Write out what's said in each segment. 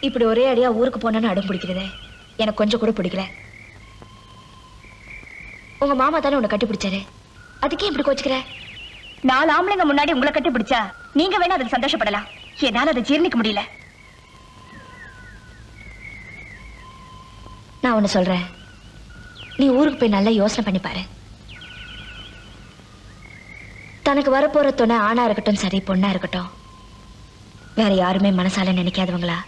இப்படி ஒரே அடியா ஊருக்கு போனேன்னு அடம் பிடிக்கிறதே எனக்கு கொஞ்சம் கூட பிடிக்கல. உங்க மாமா தானே உன்னை கட்டி பிடிச்சாரு, அதுக்கே இப்படி கோச்சுக்கிற? 4 ஆம்பளைங்க முன்னாடி உங்களை கட்டி பிடிச்சா நீங்க வேணா அதுக்கு சந்தோஷப்படலாம், என்னால அதை ஜீர்ணிக்க முடியல. நான் ஒண்ணு சொல்றேன், நீ ஊருக்கு போய் நல்லா யோசனை பண்ணி பாரு. தனக்கு வரப்போற துணை ஆணா இருக்கட்டும் சரி பொண்ணா இருக்கட்டும், வேற யாருமே மனசால நினைக்காதவங்களா,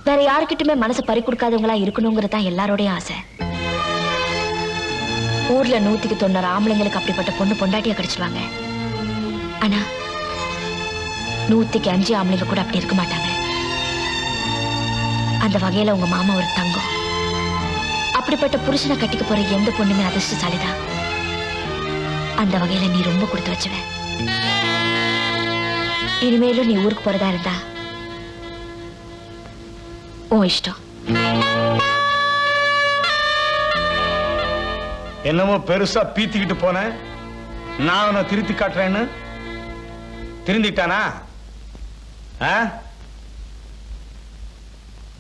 வேற யாருக்கிட்டுமே மனசு பறி கொடுக்காதவங்களா இருக்கணுங்கிறதான் எல்லாரோடையும் ஆசை. ஊர்ல 190 ஆம்பளைங்களுக்கு அப்படிப்பட்ட பொண்ணு பொண்டாட்டியா கிடைச்சிருவாங்க. ஆனா 105 ஆம்பளைங்க கூட அப்படி இருக்க மாட்டாங்க. அந்த வகையில உங்க மாமா ஒரு தங்கம். அப்படிப்பட்ட புருஷனை கட்டிக்க போற எந்த பொண்ணுமே அதிர்ஷ்டசாலிதான். அந்த வகையில நீ ரொம்ப கொடுத்து வச்சுவ. இனிமேலும் நீ ஊருக்கு போறதா இருந்தா உன் இஷ்டம். என்னமோ பெருசா பீத்திக்கிட்டு போன, நான் அவனை திருத்தி காட்டுறேன்னு திருந்திட்டானா?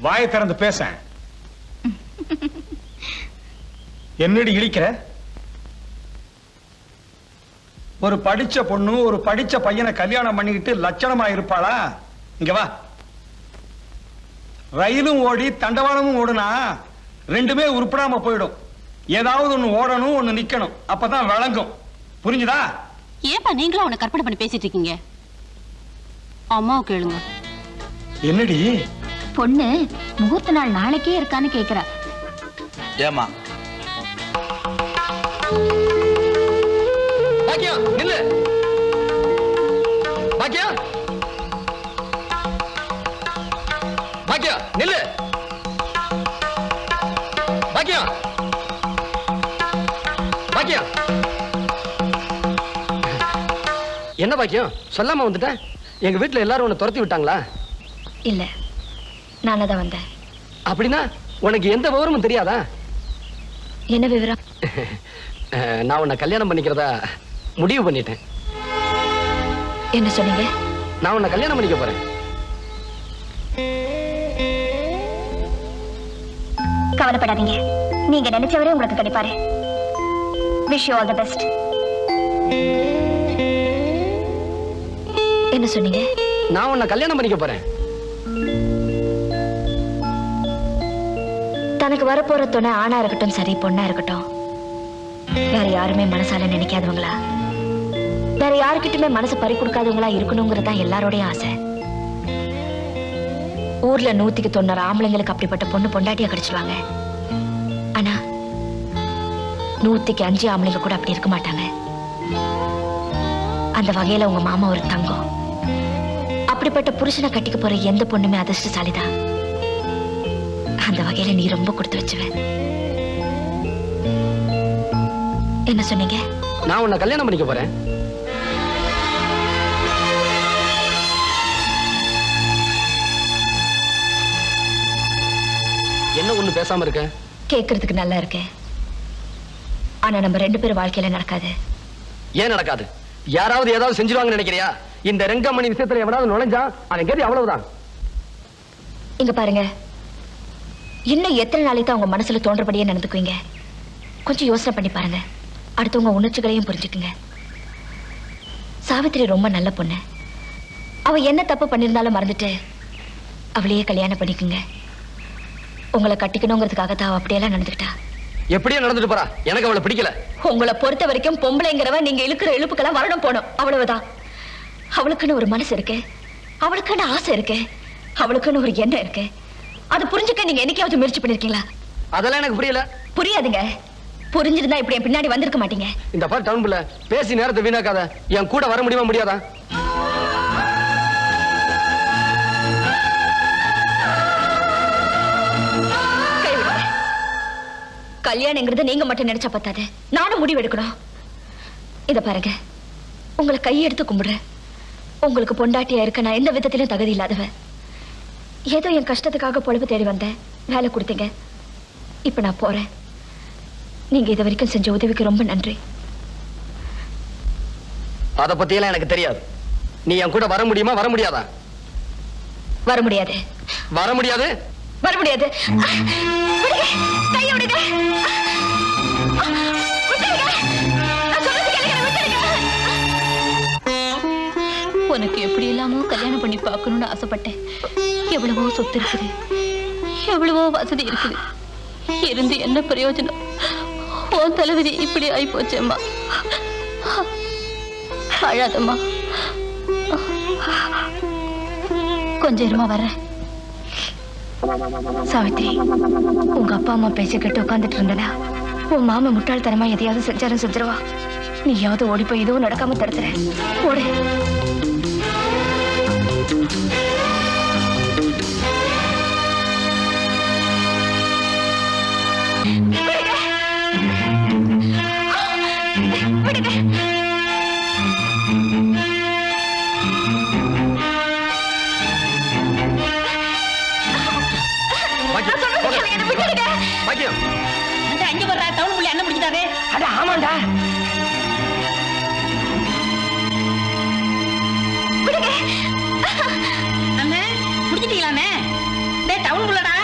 வாயை திறந்து பேச. என்னடி இழிக்கிற? ஒரு படிச்ச பொண்ணு ஒரு படிச்ச பையனை கல்யாணம் பண்ணிக்கிட்டு லட்சணமா இருப்பாளா? இங்க வா. ரயிலும் ஓடி தண்டவாளமும் ஓடுனா ரெண்டுமே உருப்படாம போயிடும். ஏதாவது ஒண்ணு ஓடணும், ஒண்ணு நிக்கணும், அப்பதான் விளங்கும். புரிஞ்சுதா? ஏப்பா நீங்களும் அவனை கற்பனை பண்ணி பேசிட்டு இருக்கீங்க? அம்மாவை கேளுங்க. என்னடி? பொண்ணு முகூர்த்த நாள் நாளைக்கே இருக்கான்னு கேக்குறா. ஏமா பாக்கியம் நில்லு. பாக்கியம் பாக்கியம் நில்லு. பாக்கியம் பாக்கியம். என்ன பாக்கியம் சொல்லாம வந்துட்ட? எங்க வீட்டுல எல்லாரும் உன்னை துரத்தி விட்டாங்களா? இல்ல, நானதான் வந்தேன். அப்படின்னா உனக்கு எந்த விவரமும் தெரியாதா? என்ன விவரம்? நான் உன்னை கல்யாணம் பண்ணிக்கிறதா முடிவு பண்ணிட்டேன். என்ன சொன்னீங்க? நான் உன்னை கல்யாணம் பண்ணிக்க போறேன். கவலைப்படாதீங்க, நீங்க நினைச்சவரே உங்களுக்கு கிடைப்பாரு. Wish you all the best. என்ன சொன்னீங்க? நான் உன்னை கல்யாணம் பண்ணிக்க போறேன். தனக்கு வரப்போற துணை ஆணா இருக்கட்டும் சரி பொண்ணா இருக்கட்டும், வேற யாருமே மனசால நினைக்காதவங்களா, வேற யாருக்கிட்டுமே மனசு பறி கொடுக்காதவங்களா இருக்கணுங்கிறதான் எல்லாரோடையும் ஆசை. ஊர்ல 190 ஆம்பளைங்களுக்கு அப்படிப்பட்ட பொண்ணு பொண்டாட்டியா கிடைச்சிருவாங்க. ஆனா 105 ஆம்பளைங்க கூட அப்படி இருக்க மாட்டாங்க. அந்த வகையில உங்க மாமா ஒரு தங்கம். அப்படிப்பட்ட புருஷனை கட்டிக்க போற எந்த பொண்ணுமே அதிர்ஷ்டசாலிதான். அந்த வகையில நீ ரொம்ப கொடுத்து வச்சுவ. என்ன சொன்னீங்க? நான் உன்னை கல்யாணம் பண்ணிக்க போறேன். என்ன ஒண்ணு பேசாம இருக்க? கேட்கறதுக்கு நல்லா இருக்கு, ஆனா நம்ம 2 பேரும் வாழ்க்கையில நடக்காது. ஏன் நடக்காது? யாராவது ஏதாவது செஞ்சிருவாங்கன்னு நினைக்கிறியா? இந்த ரெங்கமணி விஷயத்துல எவனாவது நுழைஞ்சா அவன் கேள்வி அவ்வளவுதான். இங்க பாருங்க, இன்னும் எத்தனை நாளைக்கு தான் உங்க மனசுல தோன்றபடியே நடந்துக்குவீங்க? கொஞ்சம் யோசனை பண்ணி பாருங்க. அடுத்தவங்க உணர்ச்சிகளையும் புரிஞ்சுக்குங்க. சாவித்திரி ரொம்ப நல்ல பொண்ணு. அவ என்ன தப்பு பண்ணிருந்தாலும் மறந்துட்டு அவளையே கல்யாணம் பண்ணிக்குங்க. உங்களை கட்டிக்கணுங்கிறதுக்காக தான் அவ அப்படியெல்லாம் நடந்துக்கிட்டா. எப்படியே நடந்துட்டு போறா, எனக்கு அவளை பிடிக்கல. உங்களை பொறுத்த வரைக்கும் பொம்பளைங்கிறவ நீங்க இழுக்கிற இழுப்புக்கெல்லாம் வரணும் போனோம், அவ்வளவுதான். அவளுக்குன்னு ஒரு மனசு இருக்கு, அவளுக்குன்னு ஆசை இருக்கு, அவளுக்குன்னு ஒரு எண்ணம் இருக்கு. அது புரிஞ்சுக்க நீங்க என்னைக்காவது முயற்சி பண்ணிருக்கீங்களா? அதெல்லாம் எனக்கு புரியல. புரியாதுங்க. புரிஞ்சிருந்தா இப்படி என் பின்னாடி வந்திருக்க மாட்டீங்க. இந்த பார் டவுன் புள்ள, பேசி நேரத்தை வீணாக்காத. என் கூட வர முடியுமா முடியாதா? கைவிடுங்க. கல்யாணங்கிறது நீங்க மட்டும் நினைச்சா பத்தாது, நானும் முடிவு எடுக்கணும். இத பாருங்க, உங்களை கையெடுத்து கும்பிடுறேன். உங்களுக்கு பொண்டாட்டியா இருக்க நான் எந்த விதத்திலும் தகுதி இல்லாதவ. ஏதோ என் கஷ்டத்துக்காக பொழப்பு தேடி வந்தேன், வேலை கொடுத்தீங்க. இப்ப நான் போறேன். நீங்க இது வரைக்கும் செஞ்ச உதவிக்கு ரொம்ப நன்றி. அத பத்தி எல்லாம் எனக்கு தெரியாது. நீ என் கூட வர முடியுமா வர முடியாதா? வர முடியாது. வர முடியாது. வர முடியாது. விடுங்க, கையை விடுங்க. விட்டுடுங்க. நான் சொல்றது கேளுங்க, விட்டுடுங்க. உனக்கு எப்படி இல்லாமோ கல்யாணம் பண்ணி பார்க்கணும்னு ஆசைப்பட்டேன். எவ்வளவோ சொத்து இருக்குது, எவ்வளவோ வசதி இருக்குது, இருந்து என்ன பிரயோஜனம்? உன் தலைவிதி இப்படி ஆகி போச்சேம்மா. அழாதம்மா, கொஞ்சம் இருமா வர்றேன். சாவித்ரி, உங்க அப்பா அம்மா பேசிக்கிட்டு உட்காந்துட்டு இருந்தனா உன் மாமா முட்டாள்தனமா எதையாவது செஞ்சாலும் செஞ்சிருவா. நீயாவது ஓடி போய் எதுவும் நடக்காம தடுத்துற. ஓடு. அங்க வர்ற டவுன் புள்ளி என்ன பிடிச்சிட்டாரு? அட ஆமாண்டா. அண்ணே முடிச்சிட்டீங்களாண்ணே? டேய் டவுன் புள்ளடா.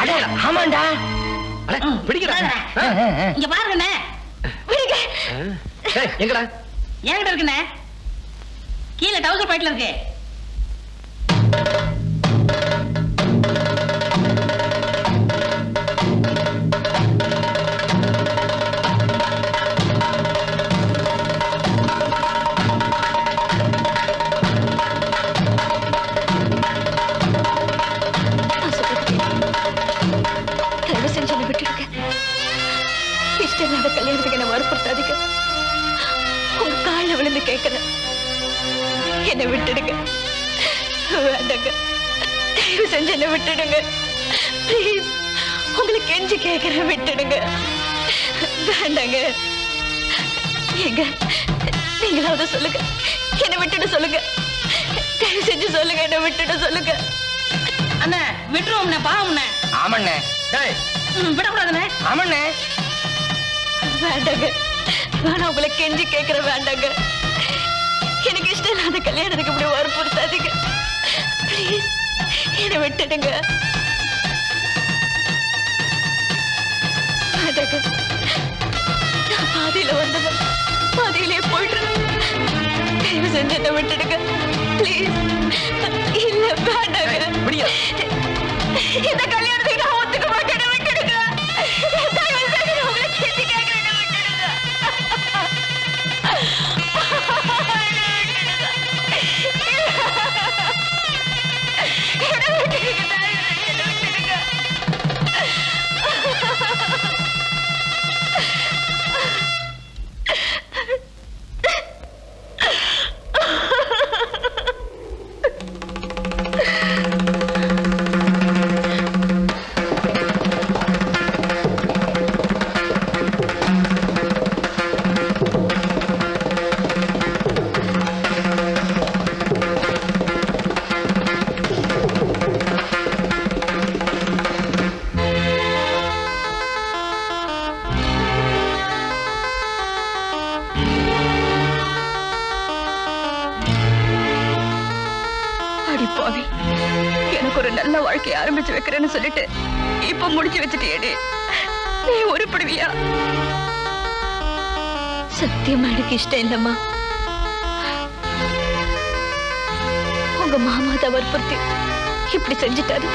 அட ஆமாண்டா. அட பிடிக்கடா. இங்க பாருங்கண்ணே. எங்கடா? என்கிட்ட இருக்குண்ணே. கீழே டவுசர் பாக்கெட்ல இருக்கு. கல்யாணத்துக்கு என்ன வற்புறுத்தாதீங்க. உங்க கால விழுந்து கேட்கிறேன், என்ன விட்டுடுங்க. வேண்டாங்க, தயவு செஞ்சு என்ன விட்டுடுங்க. ப்ளீஸ், உங்களுக்கு கெஞ்சி கேட்கிறேன், விட்டுடுங்க. வேண்டாங்க. எங்க நீங்களாவது சொல்லுங்க, என்ன விட்டுட்டு சொல்லுங்க. தயவு செஞ்சு சொல்லுங்க, என்ன விட்டுட்டு சொல்லுங்க. அண்ணா விட்டுருவோம்ண்ணே, பாவம்ண்ணே. ஆமண்ணே. விடக்கூடாதுண்ணே. ஆமண்ணே. வேண்டாங்க, நான் உங்களை கெஞ்சி கேட்கிற. வேண்டாங்க, எனக்கு இஷ்டம் இல்லாத கல்யாணத்துக்கு இப்படி வற்புறுத்தாதீங்க. ப்ளீஸ், என்னை விட்டுடுங்க. வேண்டாங்க, நான் பாதியில வந்தவன், பாதியிலே போயிட்டு. தயவு செஞ்சு என்னை விட்டுடுங்க. ப்ளீஸ். இல்ல, வேண்டாங்க. இந்த கல்யாணத்துக்கு நான் ஒத்துக்க மாட்டேன். விட்டுடுங்க. தயவு செஞ்சு உங்களை கெஞ்சி கேட்கிறேன். எனக்கு ஒரு நல்ல வாழ்க்கையை ஆரம்பிச்சு வைக்கிறேன்னு சொல்லிட்டு இப்ப முடிச்சு வச்சுட்டேடி. நீ உருப்படுவியா? சத்தியமா எனக்கு இஷ்டம் இல்லம்மா. உங்க மாமா தான் வற்புறுத்தி இப்படி செஞ்சுட்டாரு.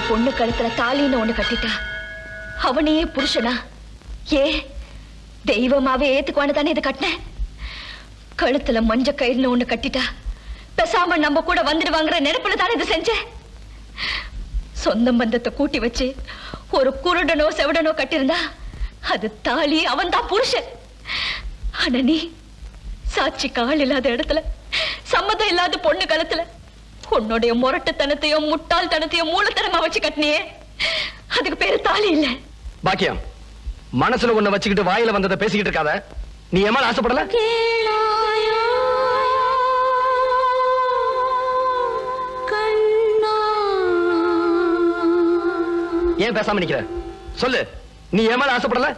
பொண்ணு கழுத்துல தாலின்னு ஒண்ணு கட்டிட்டா அவனையே புருஷனா? ஏ தெய்வமாவே ஏத்துக்குவான்னு தானே இது கட்டினேன். கழுத்துல மஞ்ச கயிறுன்னு ஒண்ணு கட்டிட்டா பேசாம நம்ம கூட வந்துடுவாங்கிற நினைப்புல தானே இது செஞ்சேன். சொந்த பந்தத்தை கூட்டி வச்சு ஒரு குருடனோ செவடனோ கட்டிருந்தா அது தாலி, அவன் தான் புருஷன். ஆனா நீ சாட்சி கால் இல்லாத இடத்துல, சம்மதம் இல்லாத பொண்ணு கழுத்துல உன்னுடைய முரட்டுத்தனத்தையும் முட்டாள்தனத்தையும் மூலத்தனமா வச்சு கட்டினியே, அதுக்கு பேரு தாலி இல்ல. பாக்கியம், மனசுல ஒண்ண வச்சுக்கிட்டு வாயில வந்ததை பேசிக்கிட்டு இருக்காத. நீ ஏமா ஆசைப்படல? ஏன் பேசாம நிக்கிற? சொல்லு, நீ ஏமா ஆசைப்படல?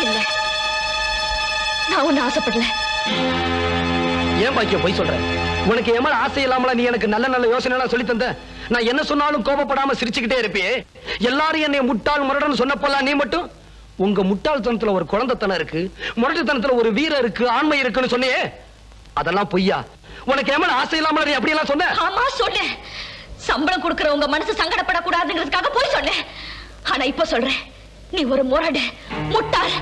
இல்ல, நான் ஒண்ணு ஆசைப்படல. ஏன் பாக்கியம் போய் சொல்ற? உனக்கு ஏமா ஆசை இல்லாமல நீ எனக்கு நல்ல நல்ல யோசனை எல்லாம் சொல்லி தந்த. நான் என்ன சொன்னாலும் கோபப்படாம சிரிச்சுக்கிட்டே இருப்பியே. எல்லாரும் என்னை முட்டாள் முரடன் சொன்னப்பெல்லாம் நீ மட்டும் உங்க முட்டாள்தனத்துல ஒரு குழந்தைத்தனம் இருக்கு, முரட்டுத்தனத்துல ஒரு வீரம் இருக்கு, ஆண்மை இருக்குன்னு சொன்னியே. அதெல்லாம் பொய்யா? உனக்கு ஏமா ஆசை இல்லாமல நீ அப்படி எல்லாம் சொன்ன? ஆமா சொன்னேன். சம்பளம் கொடுக்கிற உங்க மனசு சங்கடப்படக்கூடாதுங்கிறதுக்காக போய் சொன்னேன். ஆனா இப்ப சொல்றேன், நீ ஒரு முரடு, முட்டாள்,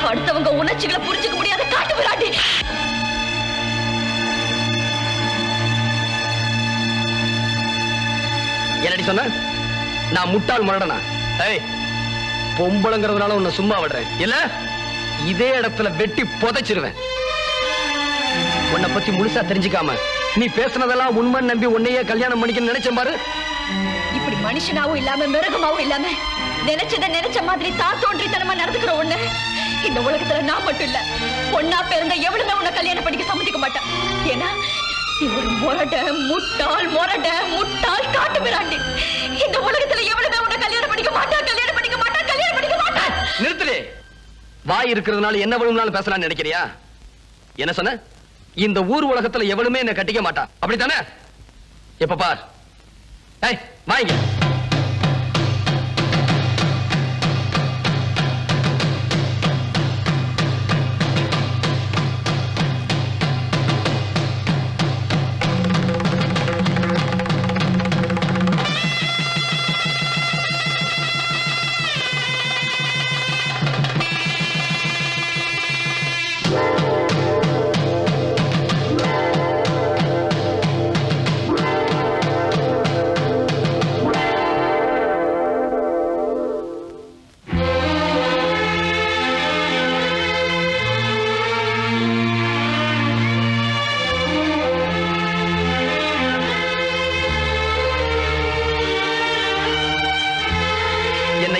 அடுத்தவங்க உணர்ச்சிகளை புரிஞ்சுக்க முடியாத காட்டு விராட்டி. என்னடி சொன்ன? நான் முட்டாள் முரடனா? ஏய், பொம்பளைங்கிறதுனால உன்னை சும்மா விடுறேன் இல்ல? இதே இடத்துல வெட்டி புதைச்சிருவேன். உன்னை பத்தி முழுசா தெரிஞ்சுக்காம நீ பேசுனதெல்லாம் உண்மை நம்பி உன்னையே கல்யாணம் பண்ணிக்கணும்னு நினைச்சேன் பாரு. இப்படி மனுஷனாவும் இல்லாம மிருகமாவும் இல்லாம நினைச்சத நினைச்ச மாதிரி தான் தோன்றித்தனமா நடந்துக்கிற ஒண்ணு இந்த உலகத்துல நான் மட்டும் இல்ல, பொண்ணா பிறந்த எவ்வளவுமே உன்னை கல்யாணம் பண்ணிக்க சம்மதிக்க மாட்டேன். ஏன்னா நீ ஒரு முரட, முட்டாள், முரட, முட்டாள், காட்டு மிராண்டி. இந்த உலகத்துல எவ்வளவுமே உன்னை கல்யாணம் பண்ணிக்க மாட்டான், கல்யாணம் பண்ணிக்க மாட்டான், கல்யாணம் பண்ணிக்க மாட்டான். நிறுத்துறே. வாய் இருக்கிறதுனால என்ன வேணும்னாலும் பேசலாம்னு நினைக்கிறியா? என்ன சொன்ன? இந்த ஊர் உலகத்துல எவனுமே என்ன கட்டிக்க மாட்டான், அப்படித்தானே? எப்ப பார். ஏய், வாங்க.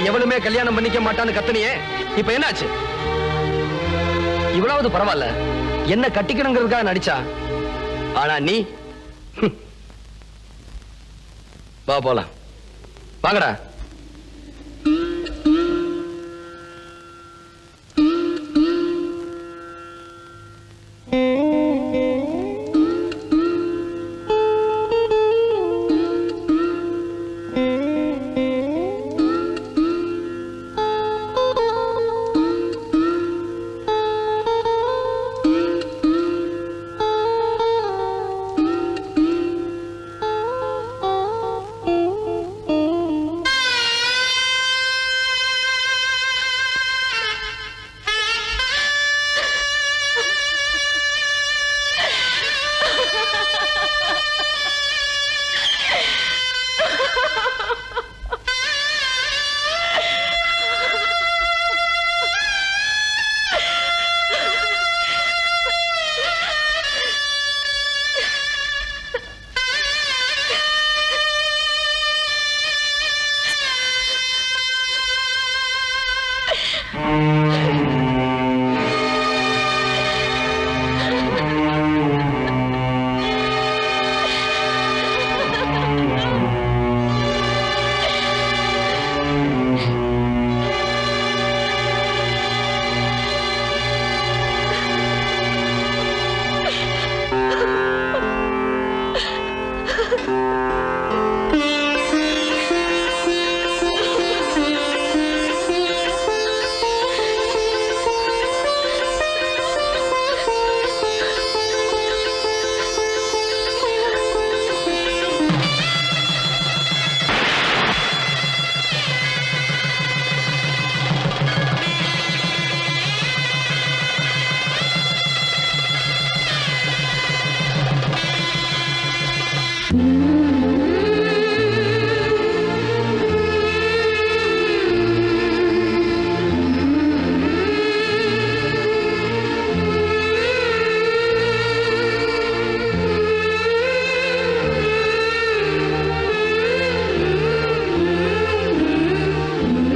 எவனுமே கல்யாணம் பண்ணிக்க மாட்டான்னு கத்தனியே, இப்ப என்னாச்சு? இவ்வளவு பரவாயில்ல, என்ன கட்டிக்கணுங்கிறதுக்காக நடிச்சா. ஆனா நீ வா போலாம். வாங்கடா.